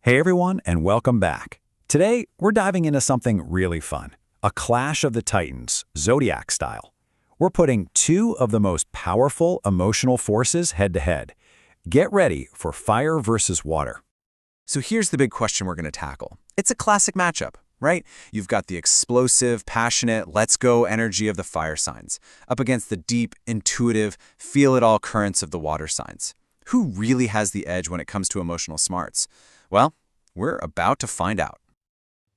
Hey everyone, and welcome back. Today, we're diving into something really fun, a clash of the titans, zodiac style. We're putting two of the most powerful emotional forces head-to-head. Get ready for fire versus water. So here's the big question we're going to tackle. It's a classic matchup, right? You've got the explosive, passionate, let's go energy of the fire signs, up against the deep, intuitive, feel-it-all currents of the water signs. Who really has the edge when it comes to emotional smarts? Well, we're about to find out.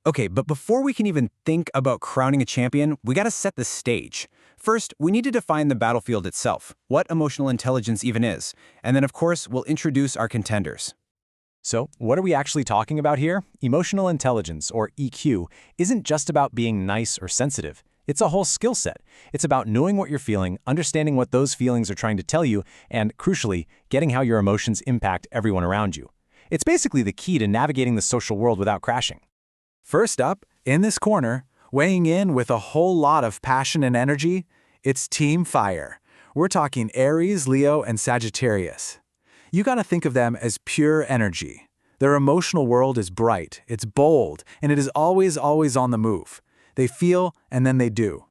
Okay, but before we can even think about crowning a champion, we gotta set the stage. First, we need to define the battlefield itself, what emotional intelligence even is, and then of course, we'll introduce our contenders. So, what are we actually talking about here? Emotional intelligence, or EQ, isn't just about being nice or sensitive. It's a whole skill set. It's about knowing what you're feeling, understanding what those feelings are trying to tell you, and, crucially, getting how your emotions impact everyone around you. It's basically the key to navigating the social world without crashing. First up, in this corner, weighing in with a whole lot of passion and energy, it's Team Fire. We're talking Aries, Leo, and Sagittarius. You gotta think of them as pure energy. Their emotional world is bright, it's bold, and it is always on the move. They feel, and then they do.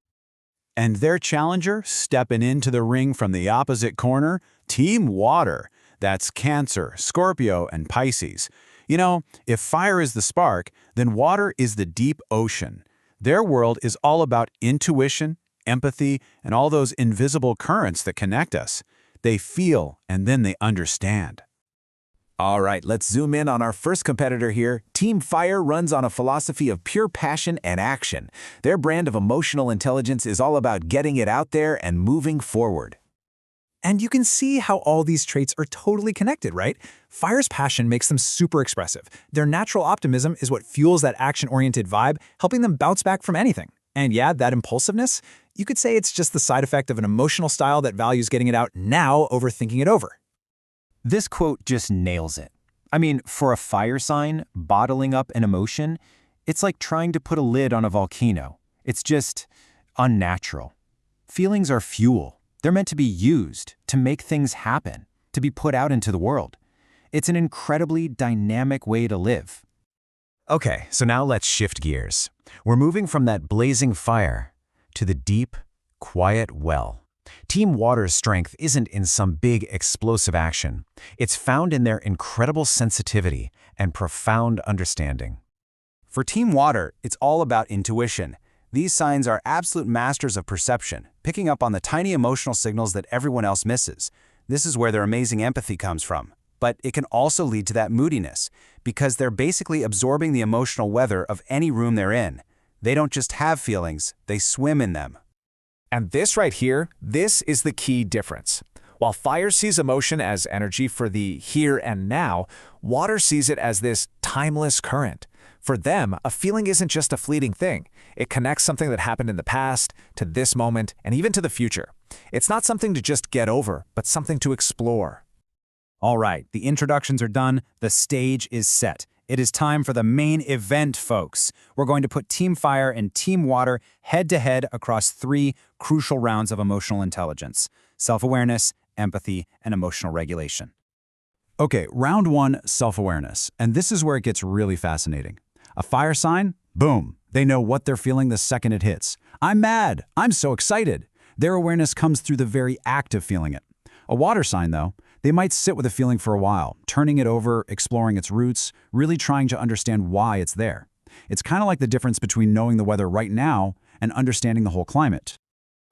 And their challenger, stepping into the ring from the opposite corner, Team Water. That's Cancer, Scorpio, and Pisces. You know, if fire is the spark, then water is the deep ocean. Their world is all about intuition, empathy, and all those invisible currents that connect us. They feel, and then they understand. All right, let's zoom in on our first competitor here. Team Fire runs on a philosophy of pure passion and action. Their brand of emotional intelligence is all about getting it out there and moving forward. And you can see how all these traits are totally connected, right? Fire's passion makes them super expressive. Their natural optimism is what fuels that action-oriented vibe, helping them bounce back from anything. And yeah, that impulsiveness, you could say it's just the side effect of an emotional style that values getting it out now over thinking it over. This quote just nails it. I mean, for a fire sign, bottling up an emotion, it's like trying to put a lid on a volcano. It's just unnatural. Feelings are fuel. They're meant to be used, to make things happen, to be put out into the world. It's an incredibly dynamic way to live. Okay, so now let's shift gears. We're moving from that blazing fire to the deep, quiet well. Team Water's strength isn't in some big, explosive action. It's found in their incredible sensitivity and profound understanding. For Team Water, it's all about intuition. These signs are absolute masters of perception, picking up on the tiny emotional signals that everyone else misses. This is where their amazing empathy comes from. But it can also lead to that moodiness, because they're basically absorbing the emotional weather of any room they're in. They don't just have feelings, they swim in them. And this right here, this is the key difference. While fire sees emotion as energy for the here and now, water sees it as this timeless current. For them, a feeling isn't just a fleeting thing. It connects something that happened in the past, to this moment, and even to the future. It's not something to just get over, but something to explore. All right, the introductions are done, the stage is set. It is time for the main event, folks. We're going to put Team Fire and Team Water head-to-head across 3 crucial rounds of emotional intelligence: self-awareness, empathy, and emotional regulation. Okay, round 1, self-awareness. And this is where it gets really fascinating. A fire sign? Boom. They know what they're feeling the second it hits. I'm mad. I'm so excited. Their awareness comes through the very act of feeling it. A water sign, though, they might sit with a feeling for a while, turning it over, exploring its roots, really trying to understand why it's there. It's kind of like the difference between knowing the weather right now and understanding the whole climate.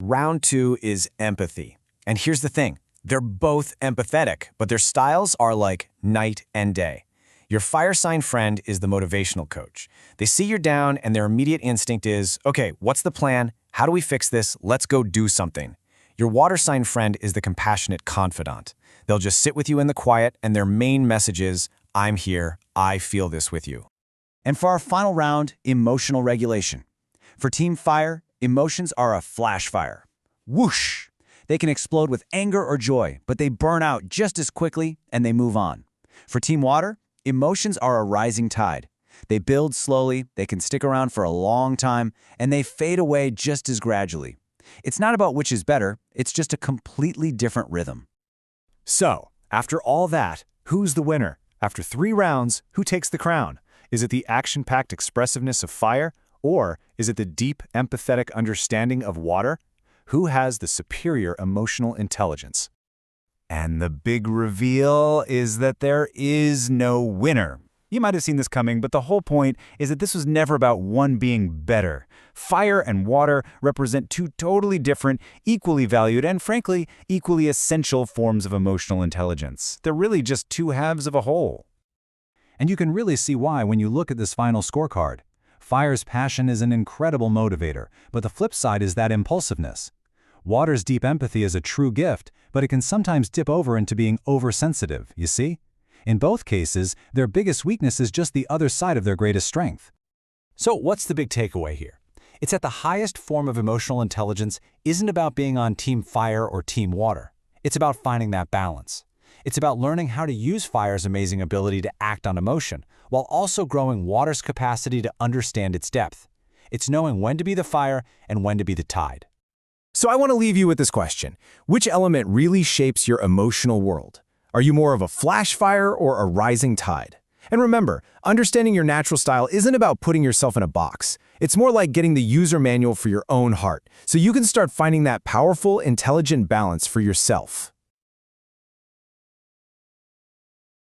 Round 2 is empathy. And here's the thing. They're both empathetic, but their styles are like night and day. Your fire sign friend is the motivational coach. They see you're down and their immediate instinct is, okay, what's the plan? How do we fix this? Let's go do something. Your water sign friend is the compassionate confidant. They'll just sit with you in the quiet and their main message is, I'm here, I feel this with you. And for our final round, emotional regulation. For Team Fire, emotions are a flash fire. Whoosh! They can explode with anger or joy, but they burn out just as quickly and they move on. For Team Water, emotions are a rising tide. They build slowly, they can stick around for a long time, and they fade away just as gradually. It's not about which is better, it's just a completely different rhythm. So, after all that, who's the winner? After 3 rounds, who takes the crown? Is it the action-packed expressiveness of fire, or is it the deep, empathetic understanding of water? Who has the superior emotional intelligence? And the big reveal is that there is no winner. You might have seen this coming, but the whole point is that this was never about one being better. Fire and water represent 2 totally different, equally valued, and frankly, equally essential forms of emotional intelligence. They're really just 2 halves of a whole. And you can really see why when you look at this final scorecard. Fire's passion is an incredible motivator, but the flip side is that impulsiveness. Water's deep empathy is a true gift, but it can sometimes dip over into being oversensitive, you see? In both cases, their biggest weakness is just the other side of their greatest strength. So what's the big takeaway here? It's that the highest form of emotional intelligence isn't about being on Team Fire or Team Water. It's about finding that balance. It's about learning how to use fire's amazing ability to act on emotion, while also growing water's capacity to understand its depth. It's knowing when to be the fire and when to be the tide. So I want to leave you with this question. Which element really shapes your emotional world? Are you more of a flash fire or a rising tide? And remember, understanding your natural style isn't about putting yourself in a box. It's more like getting the user manual for your own heart, so you can start finding that powerful, intelligent balance for yourself.